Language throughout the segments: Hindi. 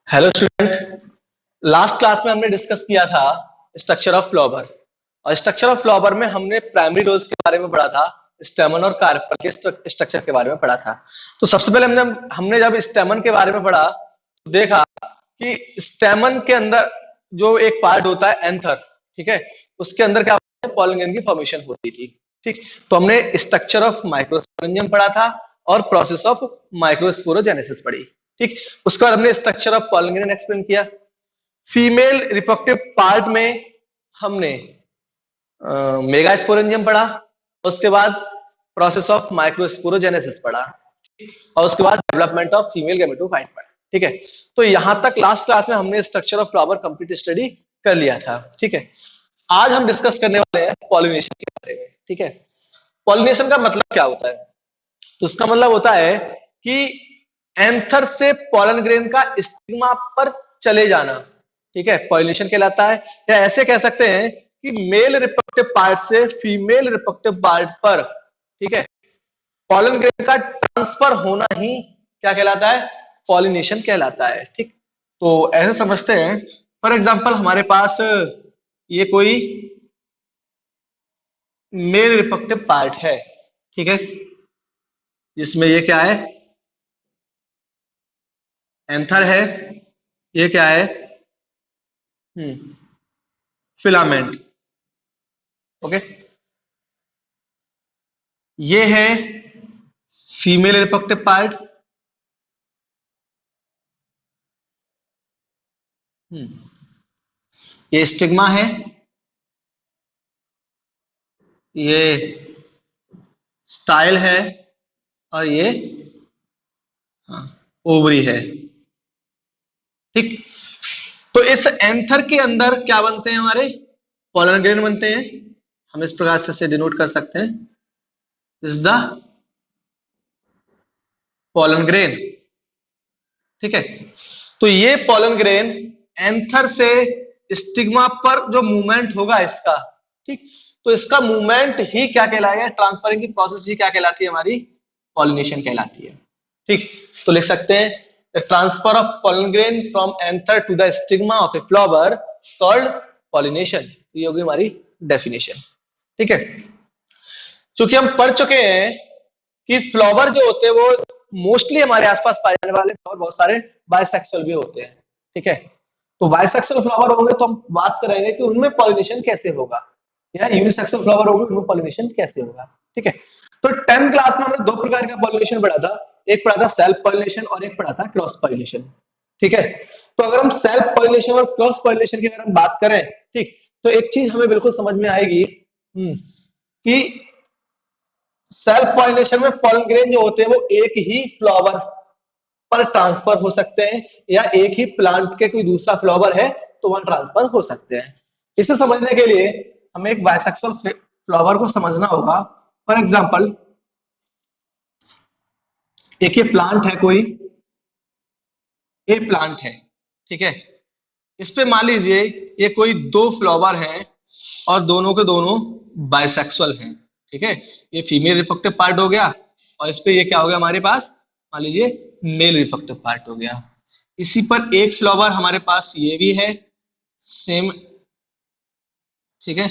Hello student. लास्ट क्लास में हमने डिस्कस किया था स्ट्रक्चर ऑफ फ्लावर। और स्ट्रक्चर ऑफ फ्लावर में हमने प्राइमरी रोल्स के बारे में पढ़ा था, स्टेमन और कार्पेल के स्ट्रक्चर के बारे में पढ़ा था। तो सबसे पहले हमने जब स्टेमन के बारे में पढ़ा तो देखा कि स्टेमन के अंदर जो एक पार्ट होता है एंथर, ठीक है, उसके अंदर क्या होता है, पॉलन ग्रेन की फॉर्मेशन होती थी। ठीक, तो हमने स्ट्रक्चर ऑफ माइक्रोस्पोरेंजियम पढ़ा था और प्रोसेस ऑफ माइक्रोस्पोरोजेनेसिस पढ़ी। ठीक, उसके बाद हमने structure of pollen grain explain किया। फीमेल रिप्रोडक्टिव पार्ट में हमने मेगास्पोरेंजियम पढ़ा, उसके बाद प्रोसेस ऑफ माइक्रोस्पोरोजेनेसिस पढ़ा और उसके बाद डेवलपमेंट ऑफ फीमेल गैमेटोफाइट पढ़ा। ठीक है, तो यहां तक लास्ट क्लास में हमने structure of flower complete study कर लिया था। ठीक है, आज हम डिस्कस करने वाले हैं पॉलिनेशन के बारे में। ठीक है, पॉलिनेशन का मतलब क्या होता है? तो इसका मतलब होता है कि एंथर से पॉलन ग्रेन का स्टिग्मा पर चले जाना, ठीक है, पॉलिनेशन कहलाता है। या ऐसे कह सकते हैं कि मेल रिप्रोडक्टिव पार्ट से फीमेल रिप्रोडक्टिव पार्ट पर, ठीक है, पॉलन ग्रेन का ट्रांसफर होना ही क्या कहलाता है? पॉलिनेशन कहलाता है। ठीक, तो ऐसे समझते हैं, फॉर एग्जांपल हमारे पास ये कोई मेल रिप्रोडक्टिव पार्ट है, ठीक है, जिसमें ये क्या है, एंथर है, ये क्या है, फिलामेंट। ओके, ये है फीमेल रिप्रोडक्टिव पार्ट। ये स्टिग्मा है, ये स्टाइल है और ये ओवरी है। ठीक, तो इस एंथर के अंदर क्या बनते हैं? हमारे पॉलन ग्रेन बनते हैं। हम इस प्रकार से डिनोट कर सकते हैं, this is the pollen grain. ठीक है, तो ये पॉलन ग्रेन एंथर से स्टिग्मा पर जो मूवमेंट होगा इसका, ठीक, तो इसका मूवमेंट ही क्या कहलाएगा? ट्रांसफरिंग की प्रोसेस ही क्या कहलाती है? हमारी पॉलिनेशन कहलाती है। ठीक, तो लिख सकते हैं transfer of pollen grain from anther to the stigma of a flower called pollination. ये होगी हमारी डेफिनेशन। ठीक है, चूंकि हम पढ़ चुके हैं कि फ्लावर जो होते हैं वो मोस्टली हमारे आसपास पाए जाने वाले फ्लावर बहुत सारे बाइसेक्सुअल भी होते हैं। ठीक है, तो बाइसेक्सुअल फ्लावर होंगे तो हम बात करेंगे कि उनमें पॉलिनेशन कैसे होगा, या यूनिसेक्सुअल फ्लावर होंगे उनमें पॉलिनेशन कैसे होगा। ठीक है, तो 10th क्लास में हमने दो प्रकार का पॉलिनेशन पढ़ा था, एक पढ़ा था सेल्फ पॉलिनेशन और एक पढ़ा था क्रॉस पॉलिनेशन। ठीक है, तो अगर हम सेल्फ पॉलिनेशन और क्रॉस पॉलिनेशन की अगर हम बात करें, ठीक, तो एक चीज हमें बिल्कुल समझ में आएगी कि सेल्फ पॉलिनेशन में पॉलन ग्रेन जो होते हैं वो एक ही फ्लावर पर ट्रांसफर हो सकते हैं, या एक ही प्लांट के कोई दूसरा फ्लावर है तो वहां ट्रांसफर हो सकते हैं। इसे समझने के लिए हमें एक बाइसेक्सुअल फ्लावर को समझना होगा। फॉर एग्जांपल, एक ये प्लांट है, कोई ए प्लांट है, ठीक है, इस पे मान लीजिए ये कोई दो फ्लावर हैं और दोनों के दोनों बाइसेक्सुअल हैं। ठीक है, ये फीमेल रिप्रोडक्टिव पार्ट हो गया और इस पे ये क्या हो गया हमारे पास, मान लीजिए मेल रिप्रोडक्टिव पार्ट हो गया। इसी पर एक फ्लावर हमारे पास ये भी है सेम, ठीक है,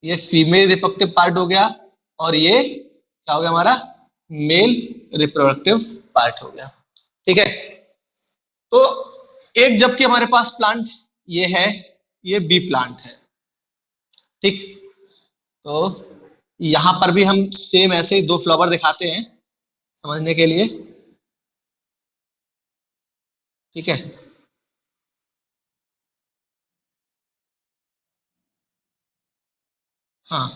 ये फीमेल रिप्रोडक्टिव पार्ट हो गया और ये क्या हो गया हमारा, मेल रिप्रोडक्टिव पार्ट हो गया। ठीक है, तो एक जबकि हमारे पास प्लांट ये है, ये बी प्लांट है। ठीक, तो यहां पर भी हम सेम ऐसे ही दो फ्लावर दिखाते हैं समझने के लिए। ठीक है, हाँ,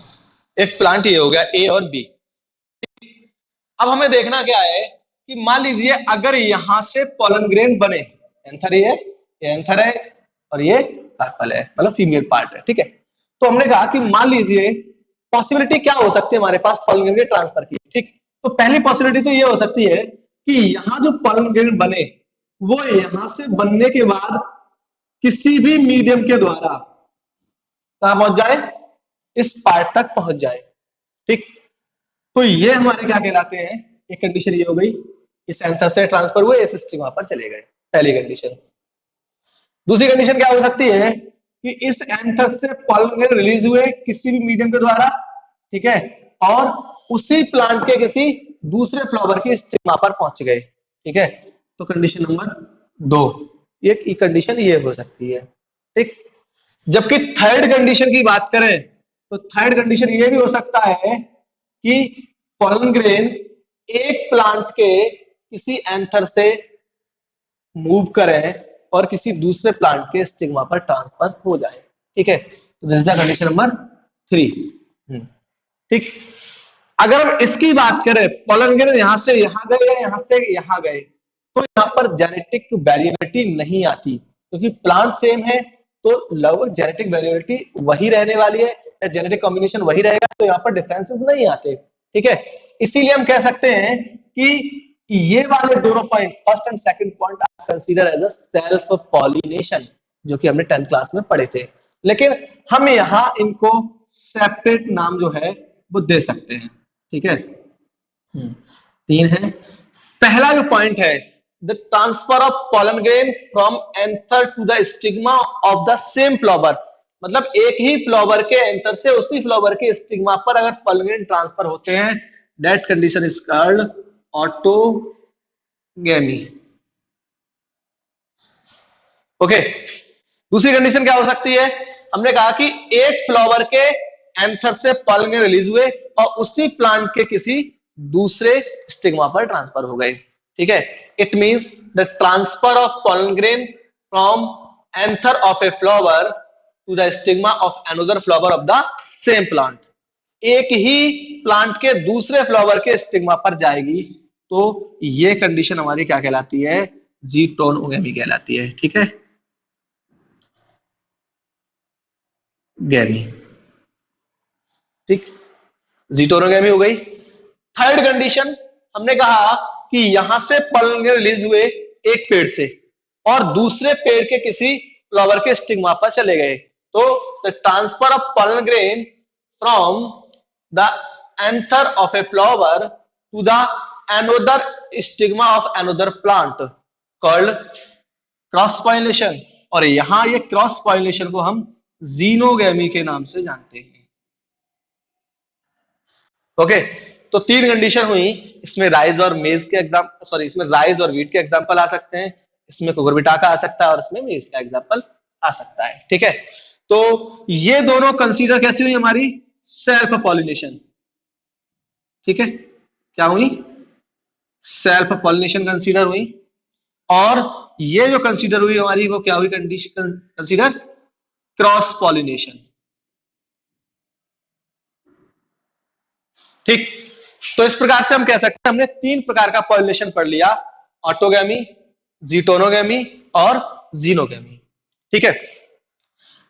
एक प्लांट ये हो गया ए और बी। अब हमें देखना क्या है कि मान लीजिए अगर यहां से पॉलन ग्रेन बने, एंथर ये एंथर है और ये कार्पल है, मतलब फीमेल पार्ट है। ठीक है, तो हमने कहा कि मान लीजिए पॉसिबिलिटी क्या हो सकती है हमारे पास पॉलन ग्रेन के ट्रांसफर की। ठीक, तो पहली पॉसिबिलिटी तो ये हो सकती है कि यहां जो पॉलन ग्रेन बने वो यहां से बनने के बाद किसी भी मीडियम के द्वारा कहां पहुंच जाए, इस पार्ट तक पहुंच जाए। ठीक, तो ये हमारे क्या कहलाते हैं, एक कंडीशन ये हो गई, इस एंथर से ट्रांसफर हुए इस स्टिग्मा पर चले गए। पहली कंडीशन। दूसरी कंडीशन क्या हो सकती है कि इस एंथर से पॉलन ग्रेन रिलीज हुए किसी भी मीडियम के द्वारा, ठीक है, और उसी प्लांट के किसी दूसरे फ्लावर की स्टिग्मा पर पहुंच गए, ठीक है। तो कंडीशन नंबर 2, ये कंडीशन ये हो सकती है, ठीक। जबकि थर्ड कंडीशन की बात करें तो थर्ड कंडीशन ये भी हो सकता है कि पॉलन ग्रेन एक प्लांट के किसी एंथर से मूव करें और किसी दूसरे प्लांट के स्टिग्मा पर ट्रांसफर हो जाए, ठीक है। तो this is the condition number 3, ठीक। अगर हम इसकी बात करें, पॉलन ग्रेन यहां से यहां गए या यहां से यहां गए, तो यहां पर जेनेटिक वेरिएबिलिटी नहीं आती, क्योंकि प्लांट सेम है तो लगभग जेनेटिक वेरिएबिलिटी वही रहने वाली है या जेनेटिक कॉम्बिनेशन वही रहेगा, तो यहां पर डिफरेंसेस नहीं आते, ठीक है। इसीलिए हम कह सकते हैं कि ये वाले दोनों point, first and second point, are consider as a self pollination, जो कि हमने 10th क्लास में पढ़े थे। लेकिन हम यहां इनको सेपरेट नाम जो है वो दे सकते हैं, ठीक है। 3 है। पहला जो पॉइंट है, the transfer of pollen grain from anther to the stigma of the same flower, मतलब एक ही फ्लावर के एंथर से उसी फ्लावर के स्टिग्मा पर अगर पॉलन ग्रेन ट्रांसफर होते हैं, that condition is called autogamy, okay. दूसरी कंडीशन क्या हो सकती है, हमने कहा कि एक फ्लावर के एंथर से पॉलन ग्रेन रिलीज हुए और उसी प्लांट के किसी दूसरे स्टिग्मा पर ट्रांसफर हो गए, ठीक है। It means the transfer of pollen grain from anther of a flower to the stigma of another flower of the same plant, एक ही प्लांट के दूसरे फ्लावर के स्टिग्मा पर जाएगी, तो ये कंडीशन हमारी क्या कहलाती है, ज़ीटोनोगेमी कहलाती है, ठीक है, गैमी, ठीक। ज़ीटोनोगेमी हो गई। थर्ड कंडीशन, हमने कहा कि यहां से पॉलन ग्रेन रिलीज हुए एक पेड़ से और दूसरे पेड़ के किसी फ्लावर के स्टिग्मा पर चले गए, तो the transfer of pollen grain from the anther of a flower to the another stigma of another plant called cross pollination, और यहां ये क्रॉस पॉलिनेशन को हम जीनोगेमी के नाम से जानते हैं, ओके। तो 3 कंडीशन हुई, इसमें राइस और मेज के इसमें राइस और व्हीट के एग्जांपल आ सकते हैं, इसमें कुकुरबिटा का आ सकता है और इसमें मेज का एग्जांपल आ सकता है, ठीक है। तो ये दोनों कंसीडर कैसी हुई हमारी, सेल्फ पॉलिनेशन, ठीक है। क्या हुई, सेल्फ पॉलिनेशन कंसीडर हुई, और ये जो कंसीडर हुई हमारी वो क्या हुई, कंडीशन कंसीडर क्रॉस पॉलिनेशन, ठीक। तो इस प्रकार से हम कह सकते हैं हमने 3 प्रकार का पॉलिनेशन पढ़ लिया, ऑटोगेमी, ज़ीटोनोगेमी और जीनोगेमी, ठीक है।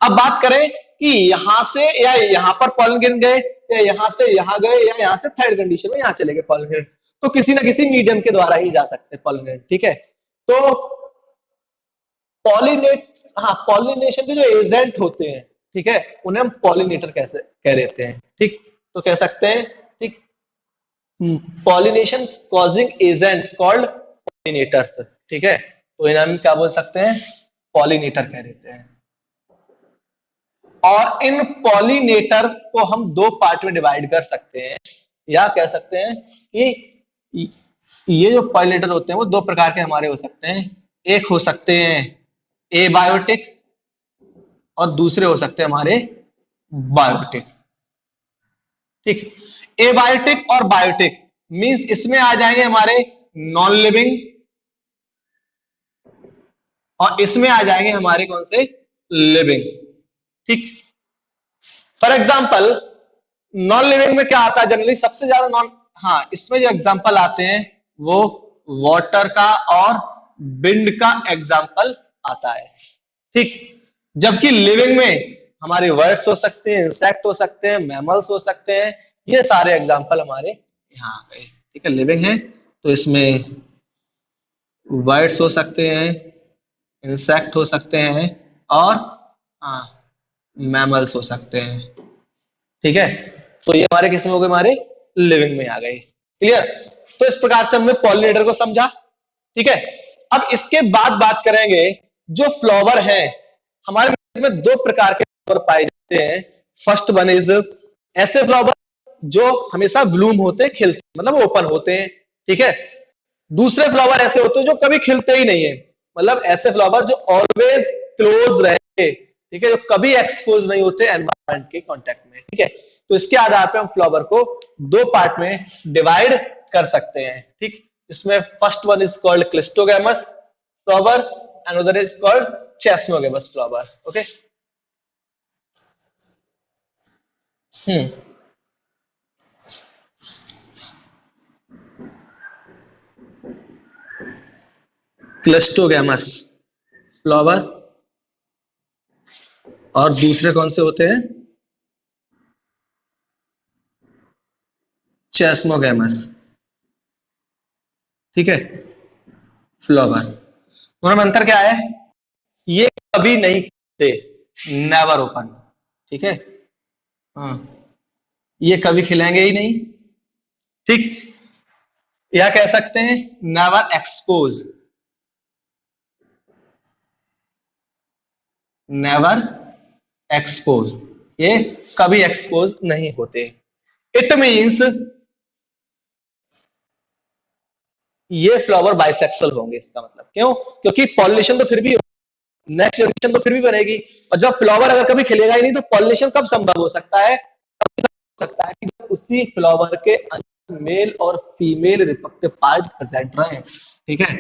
अब बात करें कि यहां से या यहां पर पॉलन ग्रेन गए या यहां से यहां गए या यहां से थर्ड कंडीशन में यहां चले गए पॉलन ग्रेन, तो किसी ना किसी मीडियम के द्वारा ही जा सकते हैं पॉलन ग्रेन, ठीक है। तो पॉलिनेशन के जो एजेंट होते हैं, ठीक है, उन्हें हम पॉलिनेटर कैसे कह देते हैं, ठीक। तो कह सकते हैं, ठीक, pollination causing agent called pollinators, ठीक है। तो इन्हें हम क्या बोल सकते हैं, पॉलिनेटर कह देते हैं। और इन पॉलिनेटर को हम 2 पार्ट में डिवाइड कर सकते हैं, या कह सकते हैं कि ये जो पॉलिनेटर होते हैं वो 2 प्रकार के हमारे हो सकते हैं, एक हो सकते हैं एबायोटिक और दूसरे हो सकते हैं हमारे बायोटिक, ठीक। एबायोटिक और बायोटिक मींस इसमें आ जाएंगे हमारे नॉन लिविंग और इसमें आ जाएंगे हमारे कौन से, लिविंग, ठीक। फॉर एग्जाम्पल नॉन लिविंग में क्या आता है जनरली, सबसे ज्यादा इसमें जो एग्जाम्पल आते हैं वो वाटर का और विंड का एग्जाम्पल आता है, ठीक। जबकि लिविंग में हमारे वर्ड्स हो सकते हैं, इंसेक्ट हो सकते हैं, मैमल्स हो सकते हैं, ये सारे एग्जाम्पल हमारे यहाँ आ गए, ठीक है। लिविंग है तो इसमें वर्ड्स हो सकते हैं, इंसेक्ट हो सकते हैं और मैमल्स हो सकते हैं, ठीक है। तो ये हमारे किस में हो गए, हमारे लिविंग में आ गए, क्लियर। तो इस प्रकार से हमने पॉलिनेटर को समझा, ठीक है। अब इसके बाद बात करेंगे जो फ्लावर है, हमारे में दो प्रकार के फ्लावर पाए जाते हैं। फर्स्ट वन इज ऐसे फ्लावर जो हमेशा ब्लूम होते हैं, खिलते मतलब ओपन होते हैं, ठीक है। दूसरे फ्लावर ऐसे होते हैं जो कभी खिलते ही नहीं है, मतलब ऐसे फ्लावर जो ऑलवेज क्लोज रहे, ठीक है, जो कभी एक्सपोज नहीं होते एनवायरमेंट के कांटेक्ट में, ठीक है। तो इसके आधार पे हम फ्लावर को दो पार्ट में डिवाइड कर सकते हैं, ठीक। इसमें first one is called cleistogamous flower, another is called chasmogamous flower, okay. Hmm cleistogamous flower और दूसरे कौन से होते हैं, चेस्मोगैमस, ठीक है, फ्लावर। दोनों में अंतर क्या है, ये कभी नहीं थे, नेवर ओपन, ठीक है। हाँ, ये कभी खिलेंगे ही नहीं, ठीक। या कह सकते हैं नेवर एक्सपोज, नेवर एक्सपोज, ये कभी एक्सपोज नहीं होते। इट मींस ये फ्लावर बाइसेक्सुअल होंगे, इसका मतलब क्यों, क्योंकि पॉलिनेशन तो फिर भी, नेक्स्ट जनरेशन तो फिर भी बनेगी, और जब फ्लावर अगर कभी खिलेगा ही नहीं तो पॉलिनेशन कब संभव हो सकता है, सकता है कि जब उसी फ्लावर के अंदर मेल और फीमेल रिप्रोडक्टिव पार्ट प्रेजेंट रहे, ठीक है।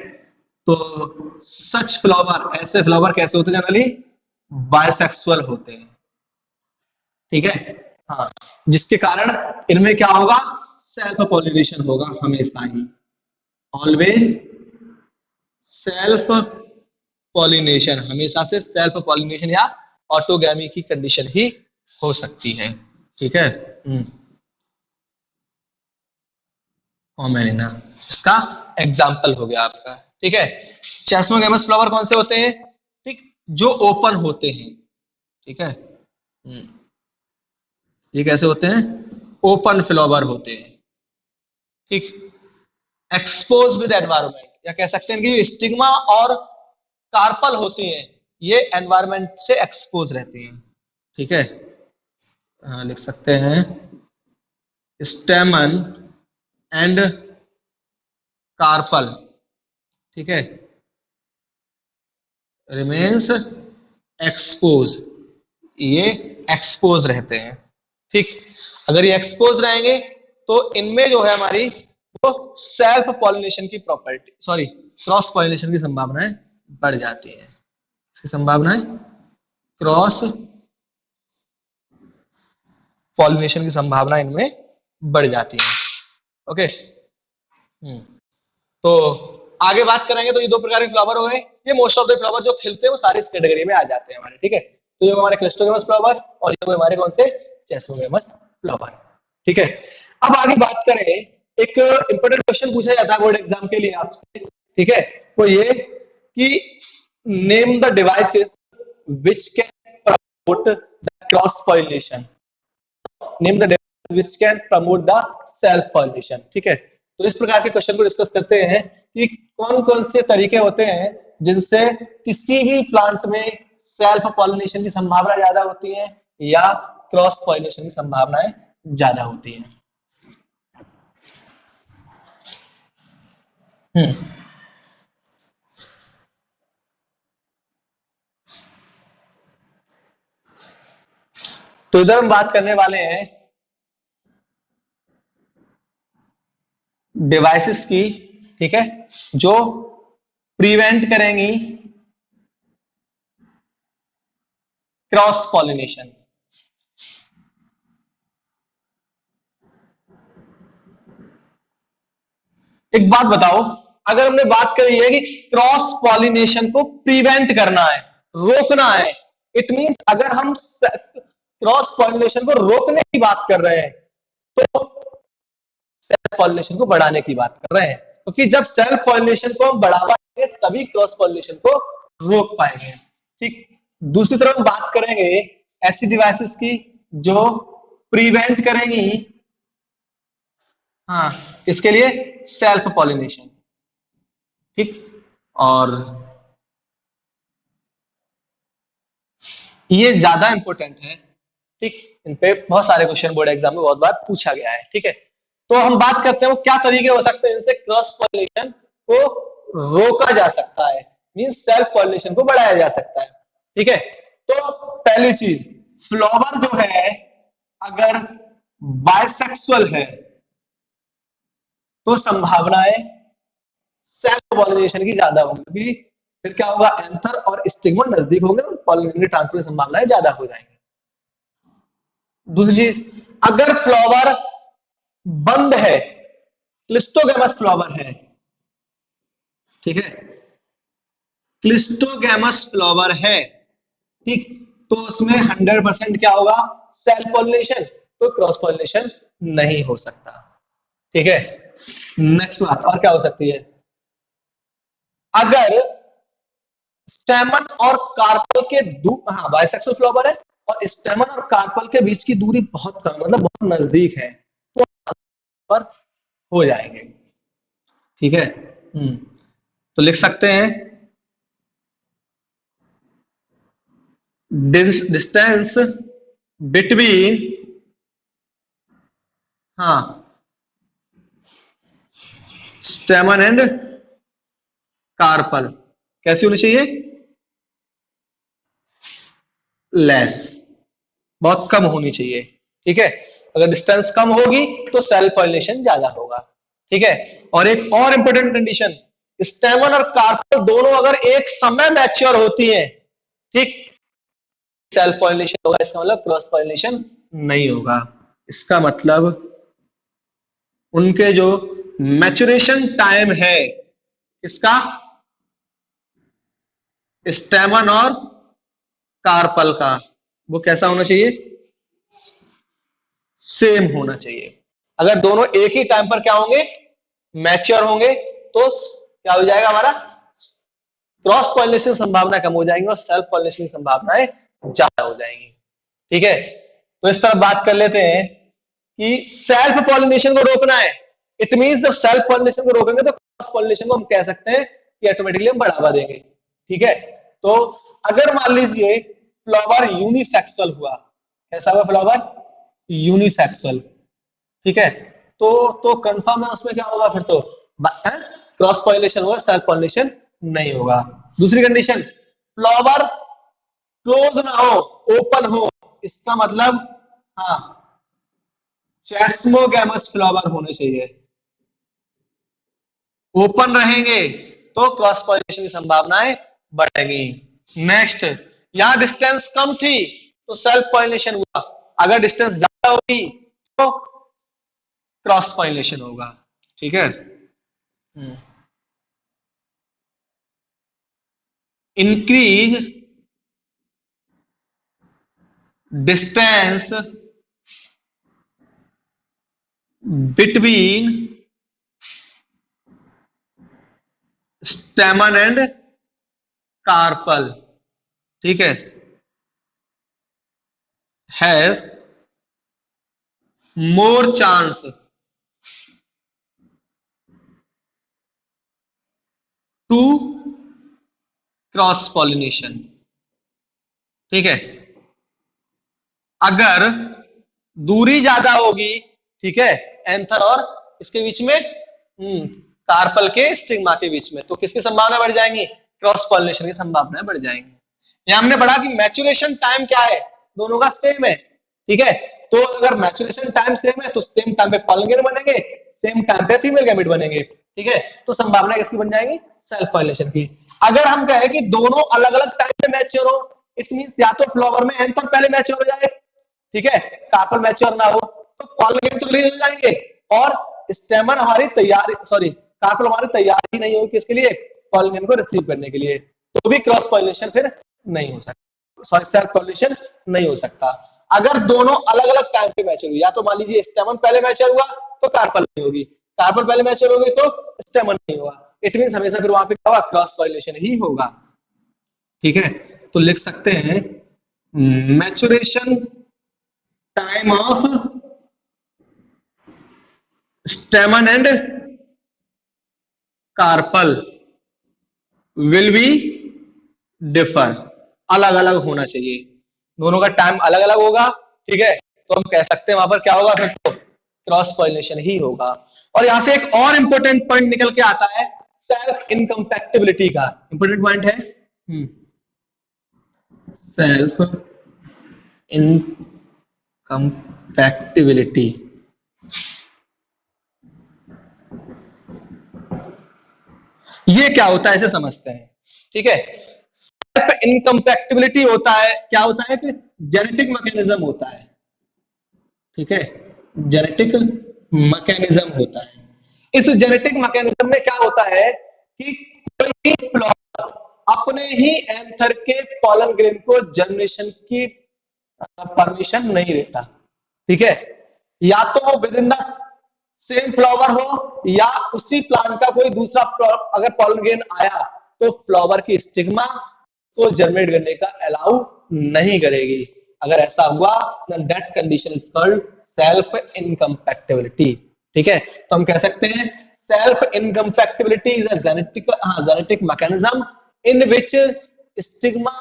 तो सच फ्लावर, ऐसे फ्लावर कैसे होते हैं, जनरली बायसेक्सुअल होते हैं, ठीक है। हाँ, जिसके कारण इनमें क्या होगा, सेल्फ पॉलिनेशन होगा हमेशा ही, ऑलवेज सेल्फ पॉलिनेशन, हमेशा से सेल्फ पॉलिनेशन या ऑटोगैमी की कंडीशन ही हो सकती है, ठीक है। कॉमेलिना इसका एग्जाम्पल हो गया आपका, ठीक है। चेस्मोगैमस फ्लावर कौन से होते हैं, ठीक, जो ओपन होते हैं, ठीक है। ये कैसे होते हैं, ओपन फ्लावर होते हैं, ठीक। एक्सपोज विद एनवायरमेंट, या कह सकते हैं कि स्टिग्मा और कार्पल होती हैं, ये एनवायरमेंट से एक्सपोज रहती हैं, ठीक है। लिख सकते हैं स्टेमन एंड कार्पल, ठीक है, रिमेन्स एक्सपोज, ये एक्सपोज रहते हैं, ठीक। अगर ये एक्सपोज रहेंगे तो इनमें जो है हमारी वो सेल्फ पॉलिनेशन की प्रॉपर्टी, सॉरी क्रॉस पॉलिनेशन की संभावनाएं बढ़ जाती है, इसकी संभावनाएं क्रॉस पॉलिनेशन की संभावना इनमें बढ़ जाती है, ओके। तो आगे बात करेंगे तो ये दो प्रकार के फ्लावर हो गए, ये मोस्ट ऑफ द फ्लावर जो खिलते हैं वो सारे इस कैटेगरी में आ जाते हैं हमारे, ठीक है। तो ये हमारे क्लिस्टोगेमस फ्लावर और ये हमारे कौन से, चेस्मोगेमस फ्लावर, ठीक है। अब आगे बात करें, एक इंपॉर्टेंट क्वेश्चन पूछा जाता है बोर्ड एग्जाम के लिए आपसे, ठीक है, वो ये कि name the devices which can promote the cross pollination, name the device which can promote the self pollination, ठीक है। तो इस प्रकार के क्वेश्चन को डिस्कस करते हैं कि कौन कौन से तरीके होते हैं जिनसे किसी भी प्लांट में सेल्फ पॉलिनेशन की संभावना ज्यादा होती है या क्रॉस पॉलिनेशन की संभावनाएं ज्यादा होती हैं। तो इधर हम बात करने वाले हैं डिवाइसेस की, ठीक है, जो प्रिवेंट करेंगी क्रॉस पॉलिनेशन। एक बात बताओ, अगर हमने बात करी है कि क्रॉस पॉलिनेशन को प्रिवेंट करना है, रोकना है, इट मींस अगर हम क्रॉस पॉलिनेशन को रोकने की बात कर रहे हैं तो सेल्फ पॉलिनेशन को बढ़ाने की बात कर रहे हैं, क्योंकि जब सेल्फ पॉलिनेशन को हम बढ़ावा देंगे तभी क्रॉस पॉलिनेशन को रोक पाएंगे, ठीक। दूसरी तरफ हम बात करेंगे ऐसी डिवाइसेस की जो प्रिवेंट करेंगी, हाँ, इसके लिए सेल्फ पॉलिनेशन, ठीक। और ये ज्यादा इंपॉर्टेंट है, ठीक। इन पे बहुत सारे क्वेश्चन बोर्ड एग्जाम में बहुत बार पूछा गया है, ठीक है। तो हम बात करते हैं वो क्या तरीके हो सकते हैं इनसे क्रॉस पॉलिनेशन को रोका जा सकता है, मींस सेल्फ पॉलिनेशन को बढ़ाया जा सकता है, ठीक है। तो पहली चीज, फ्लावर जो है अगर बाइसेक्सुअल है तो संभावनाएं सेल्फ पॉलिनेशन की ज्यादा होगी, फिर क्या होगा, एंथर और स्टिग्मा नजदीक होंगे और पॉलिनेशन की ट्रांसफर की संभावनाएं ज्यादा हो जाएंगी। दूसरी चीज, अगर फ्लावर बंद है, क्लिस्टोगैमस फ्लावर है, ठीक है, क्लिस्टोगैमस फ्लावर है, ठीक, तो उसमें 100% क्या होगा, सेल्फ पॉलिनेशन, तो क्रॉस पॉलिनेशन नहीं हो सकता, ठीक है। नेक्स्ट बात और क्या हो सकती है, अगर स्टेमन और कार्पल के हाँ बाइसेक्सुअल फ्लावर है और स्टेमन और कार्पल के बीच की दूरी बहुत कम, मतलब बहुत नजदीक है, तो पर हो जाएंगे, ठीक है। तो लिख सकते हैं डिस्टेंस बिटवीन, हाँ, स्टेमन एंड कार्पल कैसी होनी चाहिए, लेस, बहुत कम होनी चाहिए, ठीक है। अगर डिस्टेंस कम होगी तो सेल्फ पॉलिनेशन ज्यादा होगा, ठीक है। और एक और इंपॉर्टेंट कंडीशन, स्टेमन और कार्पल दोनों अगर एक समय मैच्योर होती हैं, ठीक, सेल्फ पॉलिनेशन होगा, इसका मतलब क्रॉस पॉलिनेशन नहीं होगा। इसका मतलब उनके जो मैच्योरेशन टाइम है इसका, स्टेमन और कार्पल का, वो कैसा होना चाहिए, सेम होना चाहिए। अगर दोनों एक ही टाइम पर क्या होंगे, मैच्योर होंगे, तो क्या हो जाएगा हमारा, क्रॉस पॉलिनेशन संभावना कम हो जाएंगी और सेल्फ पॉलिनेशन की संभावनाएं ज्यादा हो जाएंगी, ठीक है। तो इस तरह बात कर लेते हैं कि सेल्फ पॉलिनेशन को रोकना है, इट मीन जब सेल्फ पॉलिनेशन को रोकेंगे तो क्रॉस पॉलिनेशन को हम कह सकते हैं कि ऑटोमेटिकली हम बढ़ावा देंगे, ठीक है। तो अगर मान लीजिए फ्लावर यूनिसेक्सुअल हुआ, कैसा हुआ फ्लावर, यूनिसेक्सुअल, ठीक है, तो कंफर्म है उसमें क्या होगा, फिर तो क्रॉस पॉलिनेशन होगा, सेल्फ पॉलिनेशन नहीं होगा। दूसरी कंडीशन, फ्लावर क्लोज ना हो, ओपन हो, इसका मतलब हाँ चेस्मोगैमस फ्लावर होने चाहिए, ओपन रहेंगे तो क्रॉस पॉलिनेशन की संभावनाएं बढ़ेंगी। नेक्स्ट, यहां डिस्टेंस कम थी तो सेल्फ पॉलिनेशन हुआ, अगर डिस्टेंस ज्यादा होगी तो क्रॉस पॉलिनेशन होगा, ठीक है। Increase distance between stamen and carpel, ठीक है, have more chance to cross pollination, ठीक है। अगर दूरी ज्यादा होगी, ठीक है, एंथर और इसके बीच में, कार्पल के स्टिग्मा के बीच में, तो किसकी संभावना बढ़ जाएंगी, क्रॉस पॉलिनेशन की संभावना बढ़ जाएंगी। यहां हमने पढ़ा कि मैच्योरेशन टाइम क्या है, दोनों का सेम है, ठीक है। तो अगर मैच्योरेशन टाइम सेम है तो सेम टाइम पे पॉलन ग्रेन बनेंगे, सेम टाइम पे फीमेल गैमेट बनेंगे, ठीक है। तो संभावना किसकी बन जाएगी, सेल्फ पॉलिनेशन की। अगर हम कहें कि दोनों अलग अलग टाइम पे मैच्योर हो, इट मींस या तो फ्लावर में एंथर पहले मैच्योर हो जाए, ठीक है, कार्पल मैच्योर ना हो, तो पॉलन ग्रेन तो रिलीज हो जाएंगे और स्टेमन हमारी तैयारी, सॉरी कार्पल हमारी तैयारी नहीं होगी किसके लिए, पॉलन ग्रेन को रिसीव करने के लिए, तो भी क्रॉस पॉलिनेशन फिर नहीं हो सकता, सॉरी सेल्फ पॉलिनेशन नहीं हो सकता। अगर दोनों अलग अलग टाइम पे मैच्योर हुई, या तो मान लीजिए स्टेमन पहले मैच्योर हुआ तो कार्पल नहीं होगी, कार्पल पहले मैच्योर होगी तो स्टेमन नहीं होगा, इट मीन हमेशा फिर वहां पे क्या होगा, क्रॉस पॉलिनेशन ही होगा, ठीक है। तो लिख सकते हैं maturation time of stamen and carpel will be differ, अलग अलग होना चाहिए, दोनों का टाइम अलग अलग होगा। ठीक है, तो हम कह सकते हैं वहां पर क्या होगा, फिर तो क्रॉस पॉलिनेशन ही होगा। और यहां से एक और इंपॉर्टेंट पॉइंट निकल के आता है सेल्फ इनकम्पैक्टिबिलिटी का। इंपॉर्टेंट पॉइंट है सेल्फ इनकम्पैक्टिबिलिटी। ये क्या होता है इसे समझते हैं। ठीक है, सेल्फ इनकम्पैक्टिबिलिटी होता है, क्या होता है कि जेनेटिक मैकेनिज्म होता है। ठीक है, जेनेटिक मैकेनिज्म होता है। इस जेनेटिक मैकेनिज्म में क्या होता है कि कोई फ्लावर अपने ही एंथर के पॉलन ग्रेन को जर्मिनेशन की परमिशन नहीं देता। ठीक है, या तो वो with in the same flower हो या उसी प्लांट का कोई दूसरा अगर पॉलन ग्रेन आया तो फ्लावर की स्टिग्मा को जर्मिनेट करने का अलाउ नहीं करेगी। अगर ऐसा हुआ then that condition is called self incompatibility। ठीक है, तो हम कह सकते हैं self incompatibility is a genetic mechanism in which stigma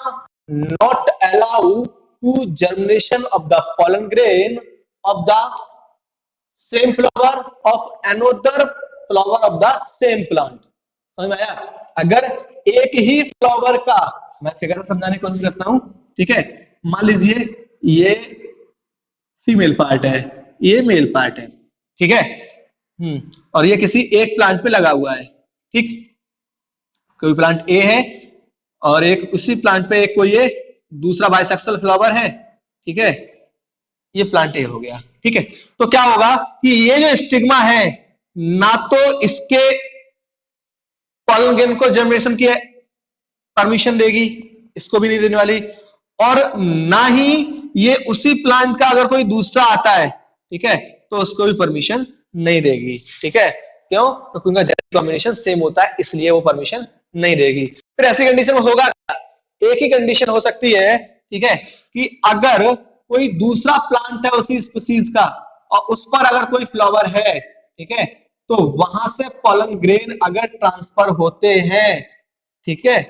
not allow to germination of the pollen grain of the same flower of another flower of the same plant। समझ में आया? अगर एक ही फ्लावर का, मैं फिगर से समझाने की कोशिश करता हूं। ठीक है, मान लीजिए ये फीमेल पार्ट है, ये मेल पार्ट है। ठीक है, और ये किसी एक प्लांट पे लगा हुआ है। ठीक, कोई प्लांट ए है और एक उसी प्लांट पे एक कोई ये दूसरा बाइसेक्सुअल फ्लावर है। ठीक है, ये प्लांट ए हो गया। ठीक है, तो क्या होगा कि ये जो स्टिग्मा है ना तो इसके पॉलन ग्रेन को जर्मिनेशन की परमिशन देगी, इसको भी नहीं देने वाली, और ना ही ये उसी प्लांट का अगर कोई दूसरा आता है, ठीक है, तो उसको भी परमिशन नहीं देगी। ठीक है, क्यों? तो क्योंकि जेनेटिक कॉम्बिनेशन सेम होता है, इसलिए वो परमिशन नहीं देगी। फिर ऐसी कंडीशन में होगा, एक ही कंडीशन हो सकती है। ठीक है, कि अगर कोई दूसरा प्लांट है उसी स्पीसीज का और उस पर अगर कोई फ्लावर है, ठीक है, तो वहां से पॉलन ग्रेन अगर ट्रांसफर होते हैं, ठीक है,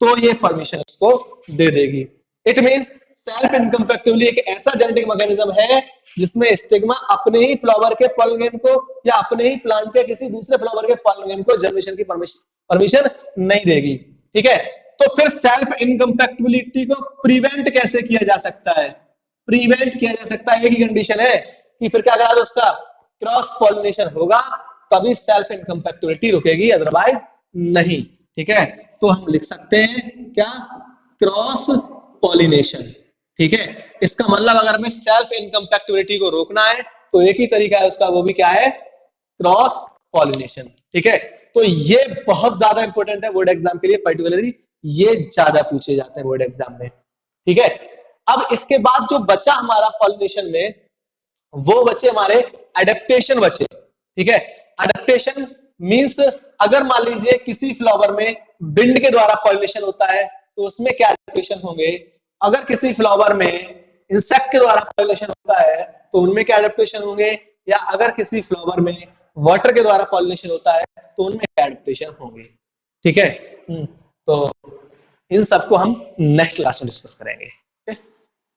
तो ये परमिशन उसको दे देगी। इट मींस सेल्फ इनकम्पैक्टिबिलिटी एक ऐसा जेनेटिक मैकेनिज्म है जिसमें स्टिग्मा अपने ही फ्लावर के पॉलन ग्रेन को या अपने ही प्लांट के किसी दूसरे फ्लावर के पॉलन ग्रेन को जर्मिनेशन की परमिशन नहीं देगी। ठीक है, तो फिर सेल्फ इनकम्पैक्टिबिलिटी को प्रिवेंट कैसे किया जा सकता है? प्रिवेंट किया जा सकता है, एक ही कंडीशन है कि फिर क्या करा दो, उसका क्रॉस पॉलिनेशन होगा तभी सेल्फ इनकम्पैक्टिबिलिटी रुकेगी, अदरवाइज नहीं। ठीक है, तो हम लिख सकते हैं क्या? Cross pollination. ठीक है, इसका मतलब अगर हमें सेल्फ इनकम्पैक्टिबिलिटी को रोकना है तो एक ही तरीका है उसका, वो भी क्या है? Cross pollination. ठीक है, तो ये बहुत ज्यादा इंपॉर्टेंट है बोर्ड एग्जाम के लिए, पर्टिकुलरली ये ज्यादा पूछे जाते हैं बोर्ड एग्जाम में। ठीक है, अब इसके बाद जो बचा हमारा पॉलिनेशन में, वो बचे हमारे एडेप्टेशन बचे। ठीक है, एडेप्टेशन मींस अगर मान लीजिए किसी फ्लावर में विंड के द्वारा पॉलिनेशन होता है तो उसमें क्या एडेप्टेशन होंगे, अगर किसी फ्लावर में इंसेक्ट के द्वारा पॉलिनेशन होता है तो उनमें क्या एडेप्टेशन होंगे, या अगर किसी फ्लावर में वाटर के द्वारा पॉलिनेशन होता है तो उनमें क्या एडेप्टेशन होंगे। ठीक है, तो इन सबको हम नेक्स्ट क्लास में डिस्कस करेंगे।